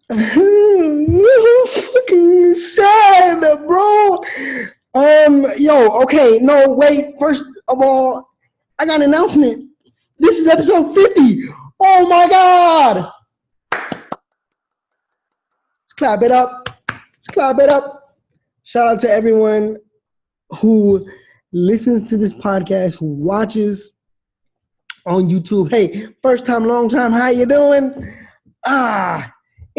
Fucking sad, bro. Okay, no, wait. First of all, I got an announcement. This is episode 50. Oh my god! Let's clap it up. Let's clap it up. Shout out to everyone who listens to this podcast, who watches on YouTube. Hey, first time, long time, how you doing?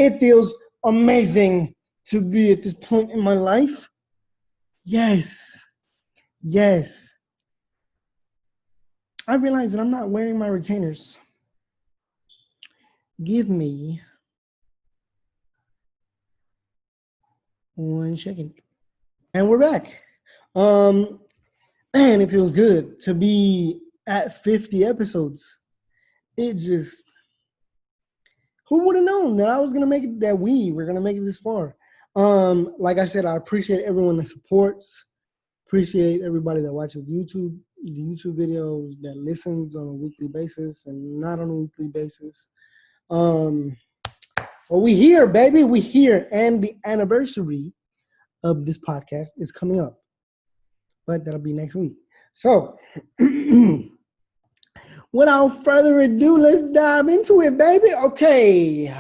It feels amazing to be at this point in my life. Yes. Yes. I realize that I'm not wearing my retainers. Give me 1 second. And we're back. Man, it feels good to be at 50 episodes. It just, who would have known that I was gonna make it, that we were gonna make it this far? Like I said, I appreciate everyone that supports, appreciate everybody that watches the YouTube videos, that listens on a weekly basis and not on a weekly basis. Well, we here, baby, we here, and the anniversary of this podcast is coming up, but that'll be next week. So, without further ado, let's dive into it, baby. Okay.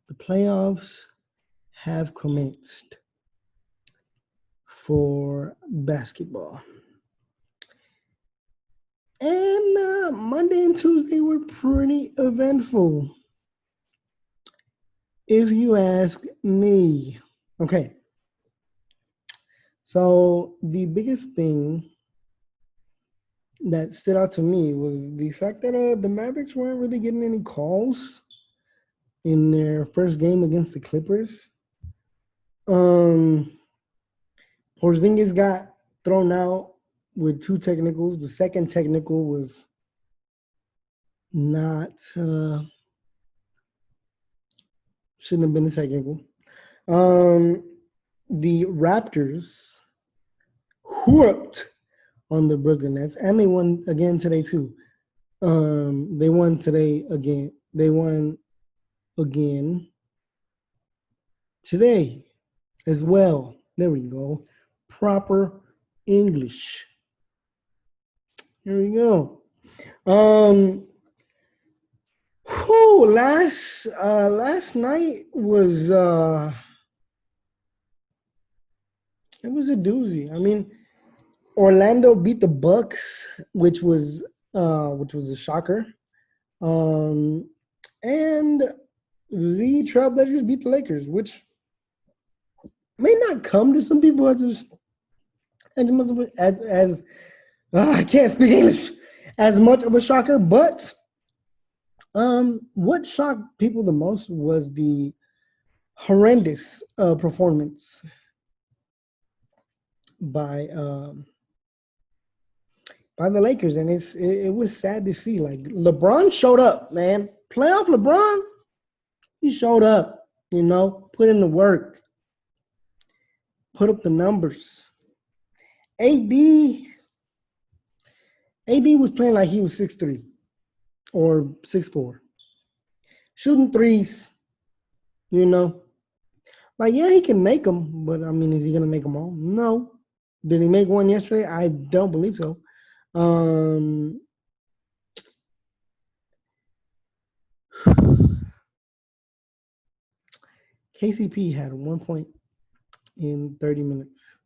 The playoffs have commenced for basketball. And Monday and Tuesday were pretty eventful, if you ask me. Okay. So the biggest thing that stood out to me was the fact that the Mavericks weren't really getting any calls in their first game against the Clippers. Porzingis got thrown out with 2 technicals. The second technical was not, shouldn't have been a technical. The Raptors whooped on the Brooklyn Nets, and they won again today too. They won today again. They won again today as well. There we go. Proper English. Here we go. Last night was it was a doozy. I mean, Orlando beat the Bucks, which was a shocker. And the Trailblazers beat the Lakers, which may not come to some people as I can't speak English, as much of a shocker, but what shocked people the most was the horrendous performance by the Lakers, and it was sad to see. Like, LeBron showed up, man. Playoff LeBron, he showed up, put in the work, put up the numbers. AD was playing like he was 6'3" or 6'4", shooting threes, Like, yeah, he can make them, but, I mean, is he going to make them all? No. Did he make one yesterday? I don't believe so. KCP had 1 point in 30 minutes.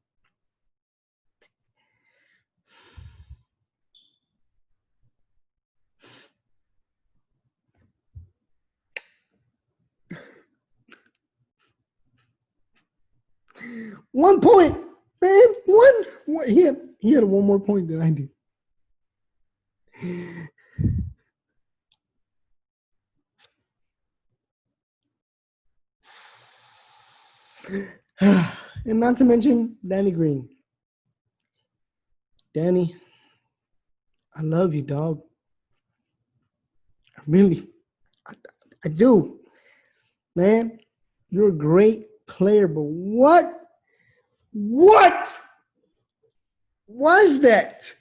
One point, man. One. He had 1 more point than I did. And not to mention Danny Green. Danny, I love you, dog. I do. Man, you're a great player, but what was that?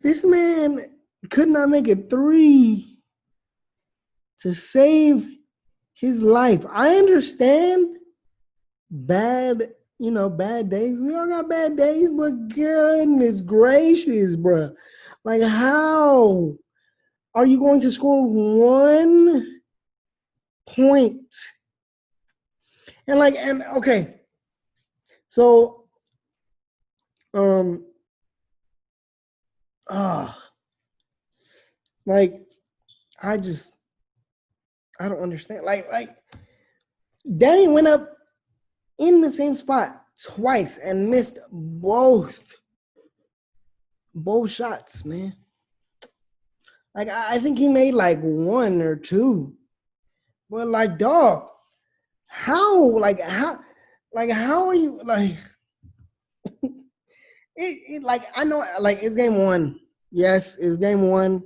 This man could not make a 3 to save his life. I understand bad, bad days. We all got bad days, but goodness gracious, bro. Like, how are you going to score 1 point? And okay, so um ah like I just I don't understand. Like Danny went up in the same spot twice and missed both shots, man. Like I think he made like one or two. But like dog, how how are you like like I know like it's game one. Yes, it's game one.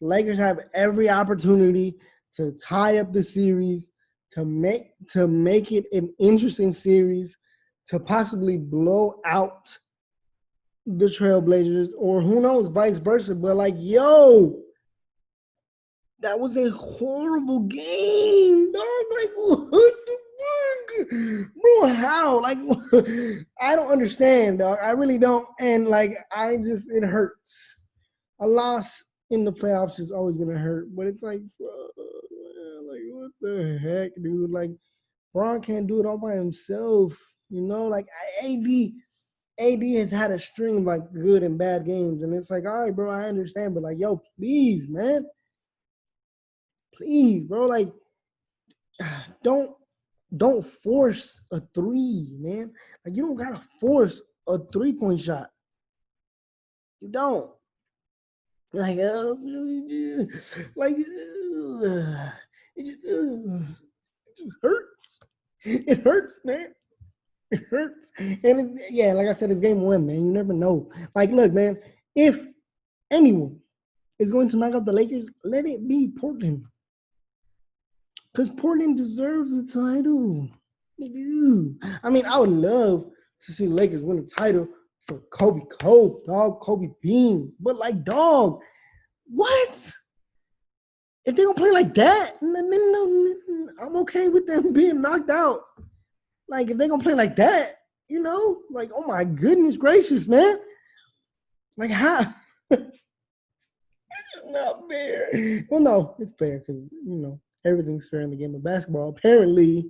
Lakers have every opportunity to tie up the series, to make it an interesting series, to possibly blow out the Trailblazers, or who knows, vice versa. But like, yo, that was a horrible game, dog. Like, what the fuck, bro? How? Like, I don't understand, dog. I really don't. And like, it hurts. A loss in the playoffs is always gonna hurt, but it's like, bro, like what the heck, dude? Like, Braun can't do it all by himself. Like AD has had a string of like good and bad games, and it's like, all right, bro, I understand, but like, yo, please, man, please, bro, like, don't don't force a three, man. Like, you don't gotta force a 3-point shot. You don't. Like, like, it just hurts. It hurts, man. It hurts. And yeah, like I said, it's game one, man. You never know. Like, look, man, if anyone is going to knock out the Lakers, let it be Portland. Because Portland deserves the title. They do. I mean, I would love to see the Lakers win the title for Kobe Cole, dog, Kobe Bean. But like, dog, what? If they don't play like that, then I'm okay with them being knocked out. Like, if they gonna play like that, like, oh my goodness gracious, man. Like, how? Not fair. Well, no, it's fair because everything's fair in the game of basketball. Apparently,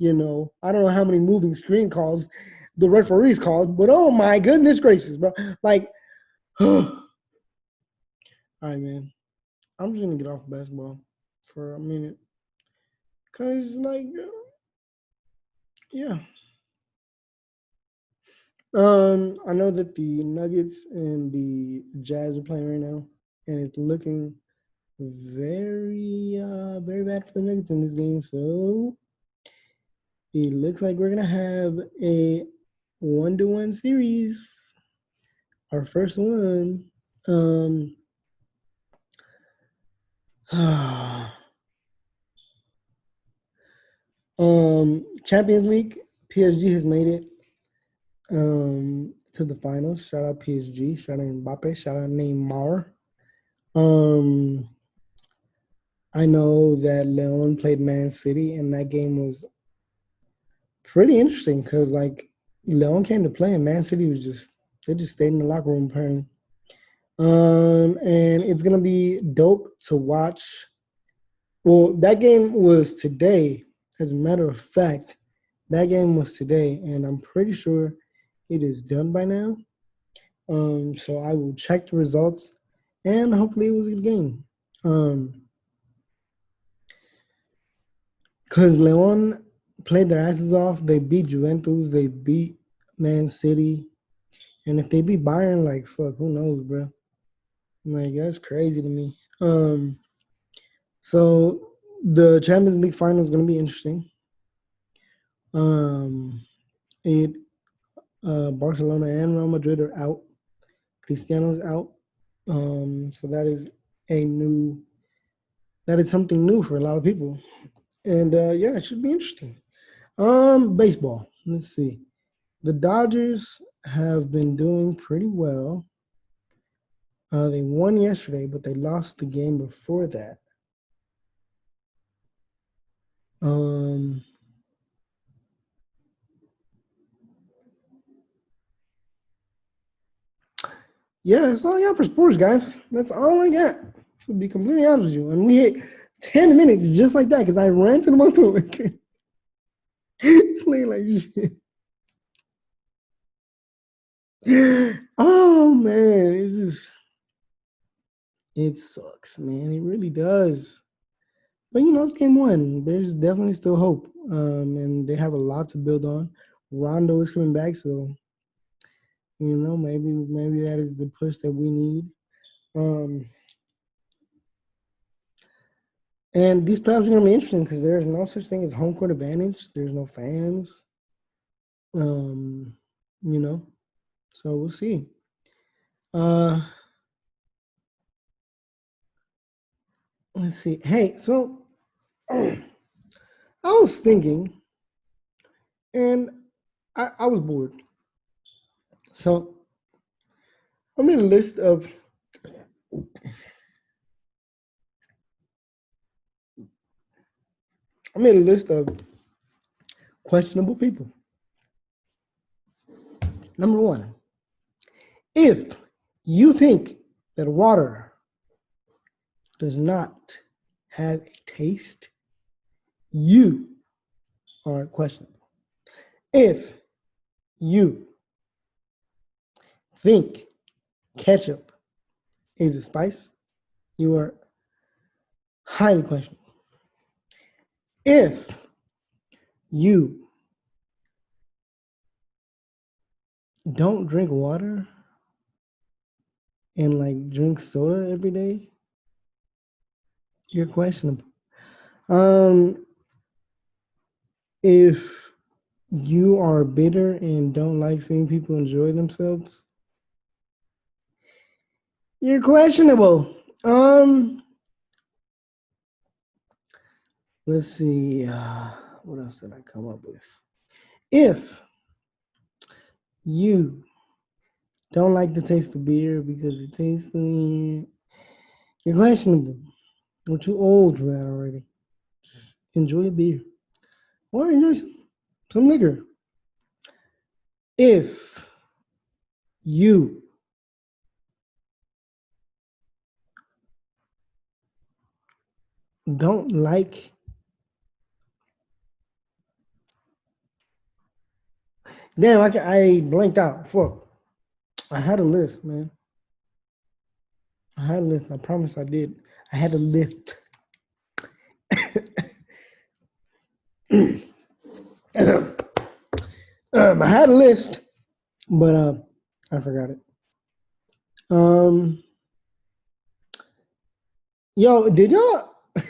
I don't know how many moving screen calls the referees called, but oh my goodness gracious, bro. Like, all right, man. I'm just gonna get off basketball for a minute, cause like, yeah. I know that the Nuggets and the Jazz are playing right now, and it's looking very, very bad for the Nuggets in this game. So it looks like we're gonna have a 1-1 series, our first one. Champions League, PSG has made it to the finals. Shout out PSG. Shout out Mbappe. Shout out Neymar. I know that Leon played Man City, and that game was pretty interesting because like Leon came to play, and Man City they just stayed in the locker room apparently. And it's gonna be dope to watch. Well, that game was today. As a matter of fact, that game was today, and I'm pretty sure it is done by now. So I will check the results, and hopefully it was a good game. Because Leon played their asses off. They beat Juventus. They beat Man City. And if they beat Bayern, like, fuck, who knows, bro? Like, that's crazy to me. So the Champions League final is going to be interesting. Barcelona and Real Madrid are out. Cristiano's out. So that is something new for a lot of people. And yeah, it should be interesting. Baseball. Let's see. The Dodgers have been doing pretty well. They won yesterday, but they lost the game before that. Um, yeah, that's all I got for sports, guys. That's all I got. To be completely honest with you, and we hit 10 minutes just like that because I ran to the motherfucker. Playing like shit. Oh man, it sucks, man. It really does. But it's game one. There's definitely still hope, and they have a lot to build on. Rondo is coming back, so maybe that is the push that we need. Um, and these playoffs are gonna be interesting because there's no such thing as home court advantage. There's no fans. Um, you know, so we'll see. Uh, let's see. Hey, so I was thinking, and I was bored, so I made a list of questionable people. Number one, if you think that water does not have a taste, you are questionable. If you think ketchup is a spice, you are highly questionable. If you don't drink water and drink soda every day, you're questionable. If you are bitter and don't like seeing people enjoy themselves, you're questionable. Let's see. What else did I come up with? If you don't like the taste of beer because it tastes, you're questionable. We're too old for that already. Just enjoy a beer or enjoy some liquor. If you don't like, damn, I blanked out. Fuck. I had a list, man. I had a list. I promise I did. I had a list. I had a list, but I forgot it. Um, yo, did y'all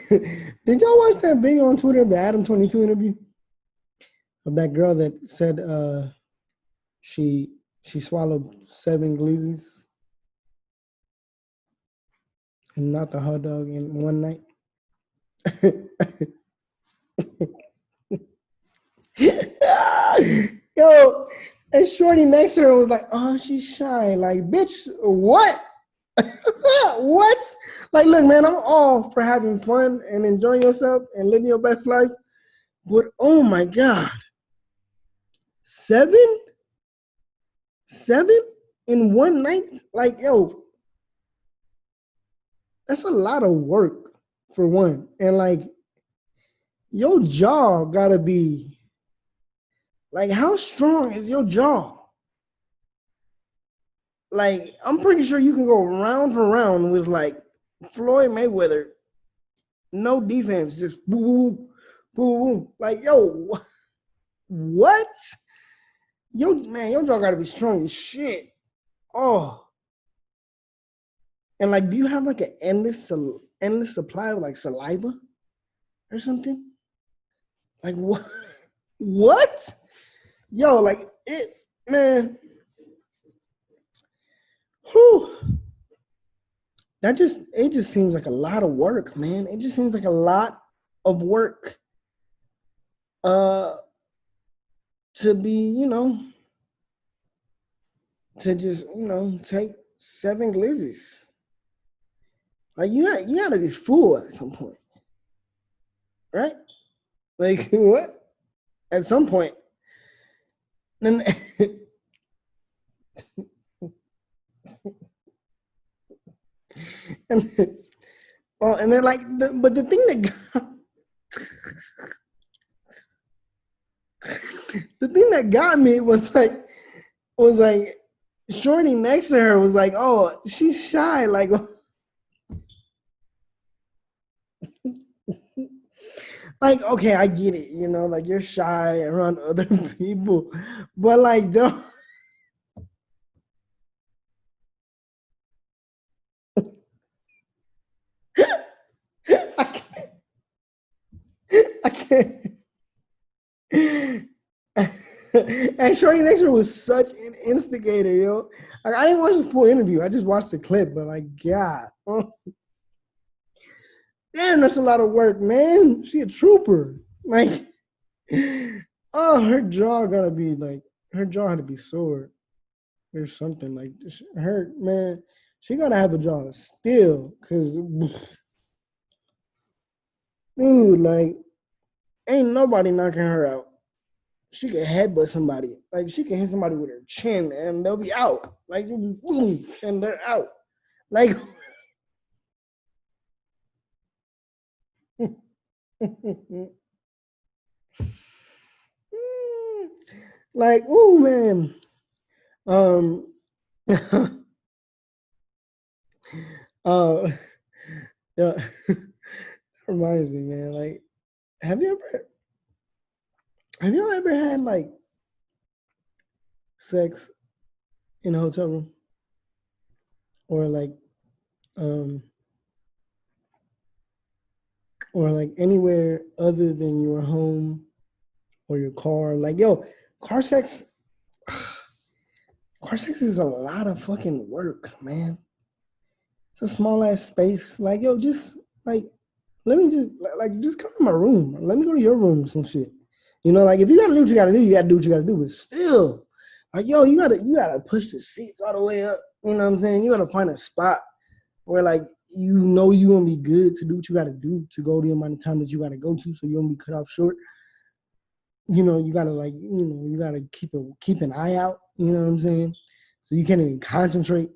watch that video on Twitter, the Adam 22 interview of that girl that said she swallowed 7 Glizzys and not the hot dog in one night? Yo, and Shorty next to her was like, "Oh, she's shy." Like, bitch, what? What? Like, look, man, I'm all for having fun and enjoying yourself and living your best life. But oh my God, 7? 7 in one night? Like, yo, that's a lot of work for one. And your jaw gotta be how strong is your jaw? I'm pretty sure you can go round for round with Floyd Mayweather, no defense, just boom, boom, boom, boom. Like, yo, what? Yo, man, your jaw gotta be strong as shit. Oh, and do you have an endless supply of saliva or something? Like what? What? Yo, it, man. Whew. It just seems like a lot of work, man. It just seems like a lot of work. To be, to just, take 7 Glizzys. You gotta be full at some point, right? Like what? At some point. And and, well, and then like, but the thing that the thing that got me was like Shorty next to her was like, oh, she's shy. Like okay, I get it, you know, like you're shy around other people, but like don't. I can't, I can't. And Shorty next to her was such an instigator, yo. Like I didn't watch the full interview. I just watched the clip, but like, God, oh, damn, that's a lot of work, man. She a trooper. Like, oh, her jaw had to be sore or something. Like her man, she gotta have a jaw still, cause dude, like, ain't nobody knocking her out. She could headbutt somebody. Like she can hit somebody with her chin and they'll be out. Like boom, and they're out. Like like, oh man. Um uh yeah, reminds me, man. Like, have you ever have you ever had like sex in a hotel room? Or like um or like anywhere other than your home or your car? Like, yo, car sex car sex is a lot of fucking work, man. It's a small ass space. Like, yo, just like let me just come to my room. Let me go to your room or some shit. You know, like if you gotta do what you gotta do, you gotta do what you gotta do. But still, like, yo, you gotta push the seats all the way up. You know what I'm saying? You gotta find a spot where like you know you gonna be good to do what you gotta do to go the amount of time that you gotta go to, so you don't be cut off short. You know, you gotta like, you gotta keep an eye out. You know what I'm saying? So you can't even concentrate.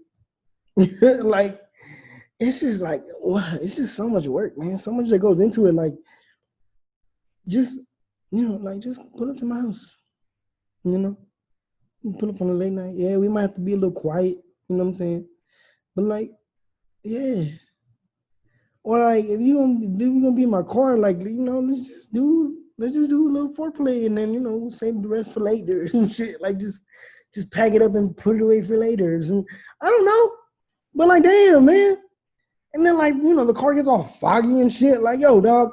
Like it's just like it's just so much work, man. So much that goes into it. Like just like just pull up to my house. You know, pull up on a late night. Yeah, we might have to be a little quiet. You know what I'm saying? But like, yeah. Or like if you gonna be in my car, like let's just do a little foreplay and then save the rest for later and shit. Like just pack it up and put it away for later. And I don't know, but like damn man. And then like the car gets all foggy and shit. Like yo dog,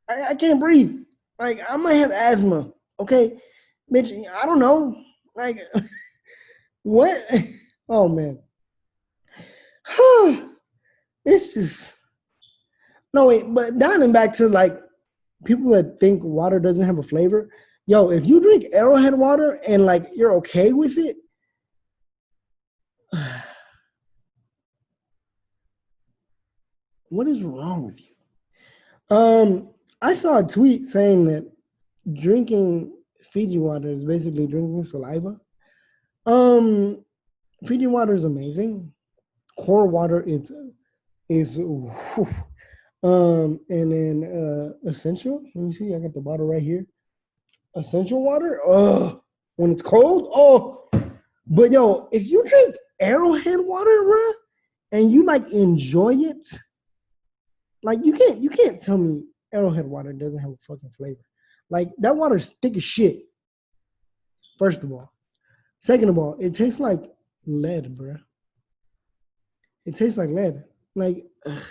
I can't breathe. Like I might have asthma. Okay, bitch. I don't know. Like what? Oh man. It's just no wait. But diving back to like people that think water doesn't have a flavor. Yo, if you drink Arrowhead water and like you're okay with it, what is wrong with you? I saw a tweet saying that drinking Fiji water is basically drinking saliva. Um, Fiji water is amazing. Core water is and then essential. Let me see. I got the bottle right here. Essential water. Oh, when it's cold. Oh, but yo, if you drink Arrowhead water, bro, and you like enjoy it, like you can't tell me Arrowhead water doesn't have a fucking flavor. Like that water's thick as shit. First of all, second of all, it tastes like lead, bro. It tastes like lead. Like ugh,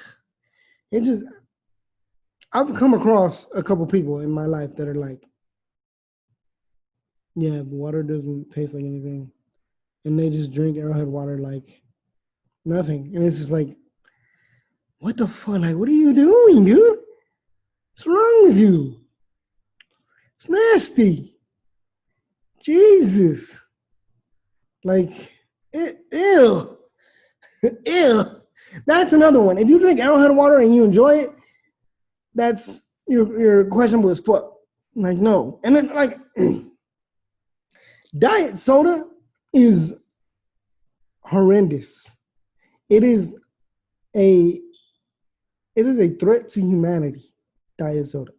it just. I've come across a couple people in my life that are like, yeah, water doesn't taste like anything, and they just drink Arrowhead water like nothing, and it's just like, what the fuck? Like, what are you doing, dude? What's wrong with you? It's nasty. Jesus. Like, ew. Ew. That's another one. If you drink Arrowhead water and you enjoy it, that's you're questionable as fuck. Like, no. And then like diet soda is horrendous. It is a threat to humanity. Diet soda.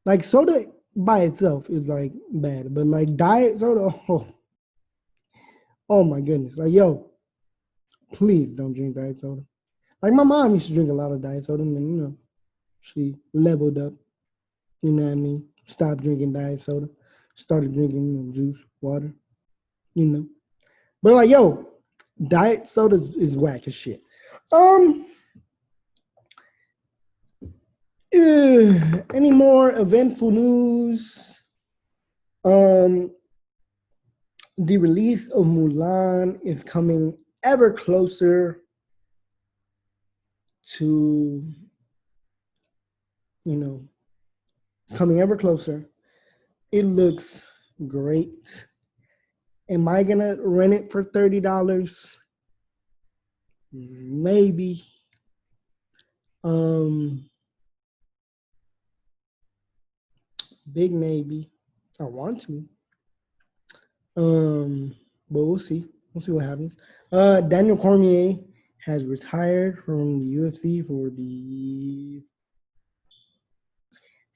Like soda by itself is like bad, but like diet soda, oh my goodness. Like, yo, please don't drink diet soda. Like my mom used to drink a lot of diet soda, and then she leveled up. You know what I mean? Stopped drinking diet soda, started drinking juice, water. You know, but like yo, diet soda is whack as shit. Um, any more eventful news? Um, the release of Mulan is coming ever closer to, coming ever closer. It looks great. Am I gonna rent it for $30? Maybe. Big maybe. I want to. But we'll see. We'll see what happens. Daniel Cormier has retired from the UFC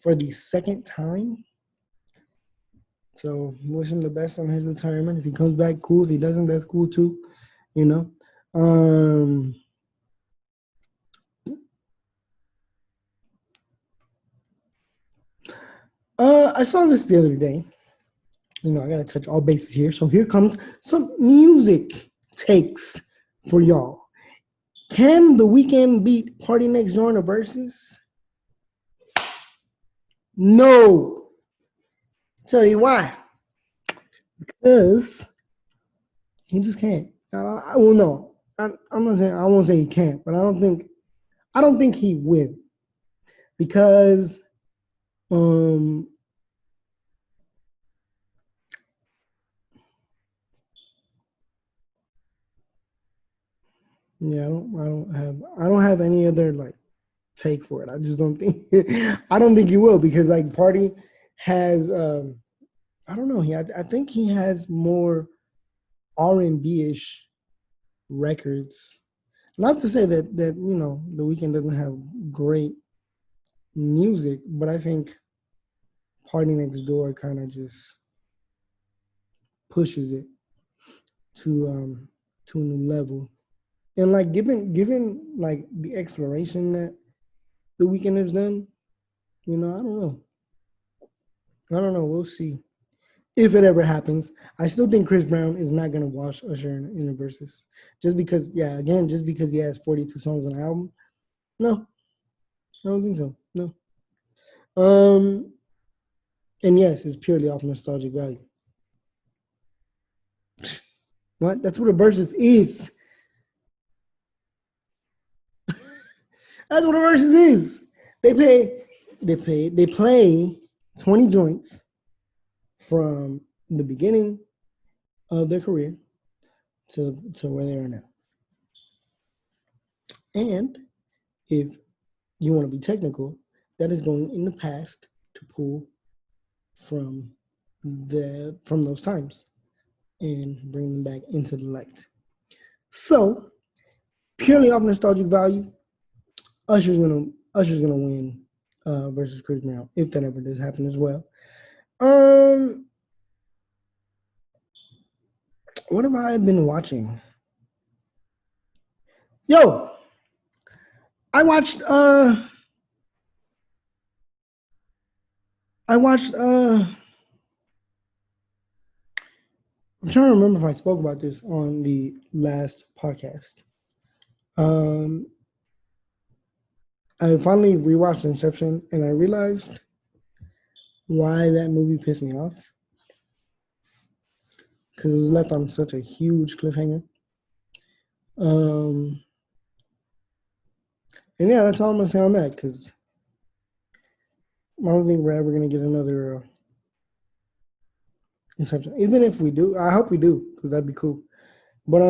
for the second time. So wish him the best on his retirement. If he comes back, cool. If he doesn't, that's cool too. I saw this the other day. I gotta touch all bases here. So here comes some music takes for y'all. Can The Weeknd beat Party Next Door in a versus? No. Tell you why. Because he just can't. Well, no. I'm not saying I won't say he can't, but I don't think he will. Because yeah, I don't have any other like take for it. I just don't think I don't think he will, because like Party has I don't know, I think he has more R&B-ish records. Not to say that The Weeknd doesn't have great music, but I think Party Next Door kind of just pushes it to a new level. And like given like the exploration that The Weeknd has done, I don't know. We'll see if it ever happens. I still think Chris Brown is not gonna wash Usher in the verses, just because he has 42 songs on the album. No, I don't think so. No. And yes, it's purely off nostalgic value. What? That's what a versus is. That's what a versus is. They play 20 joints from the beginning of their career to where they are now. And if you want to be technical, that is going in the past to pull from those times and bring them back into the light. So, purely off nostalgic value, Usher's gonna win versus Chris Brown, if that ever does happen as well. What have I been watching? Yo, I watched I'm trying to remember if I spoke about this on the last podcast. I finally rewatched Inception, and I realized why that movie pissed me off. Because it was left on such a huge cliffhanger. And yeah, that's all I'm gonna say on that, because I don't think we're ever gonna get another Inception. Even if we do, I hope we do, because that'd be cool. But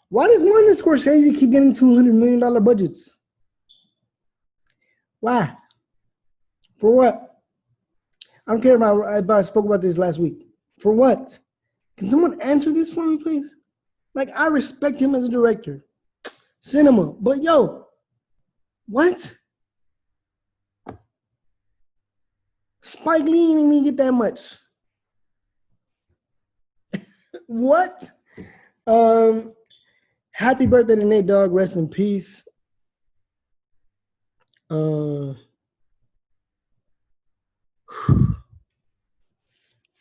why does Martin Scorsese keep getting $200 million budgets? Why? For what? I don't care if I spoke about this last week. For what? Can someone answer this for me, please? Like, I respect him as a director. Cinema. But yo, what? Spike Lee didn't even get that much. What? Happy birthday to Nate Dogg. Rest in peace.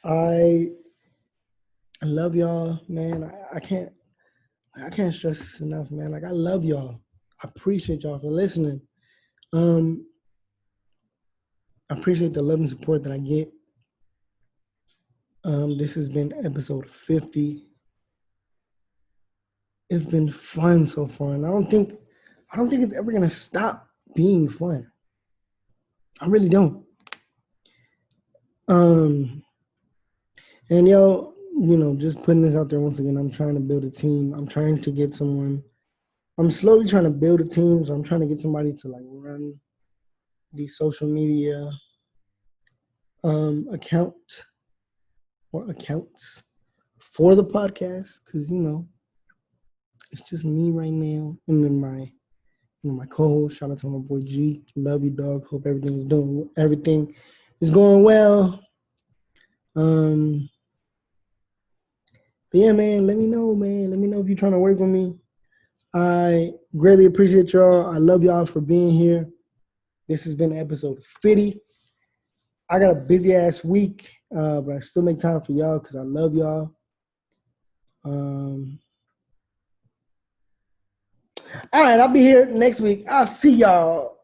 I love y'all, man. I can't stress this enough, man. Like, I love y'all. I appreciate y'all for listening. I appreciate the love and support that I get. This has been episode 50. It's been fun so far, and I don't think it's ever gonna stop being fun. I really don't. And yo, just putting this out there once again, I'm trying to build a team. I'm trying to get someone. I'm slowly trying to build a team, so I'm trying to get somebody to like run the social media account or accounts for the podcast, because it's just me right now, and then my co-host. Shout out to my boy G. Love you, dog. Hope everything is going well. But yeah, man, let me know, man. Let me know if you're trying to work with me. I greatly appreciate y'all. I love y'all for being here. This has been episode 50. I got a busy ass week, but I still make time for y'all because I love y'all. All right, I'll be here next week. I'll see y'all.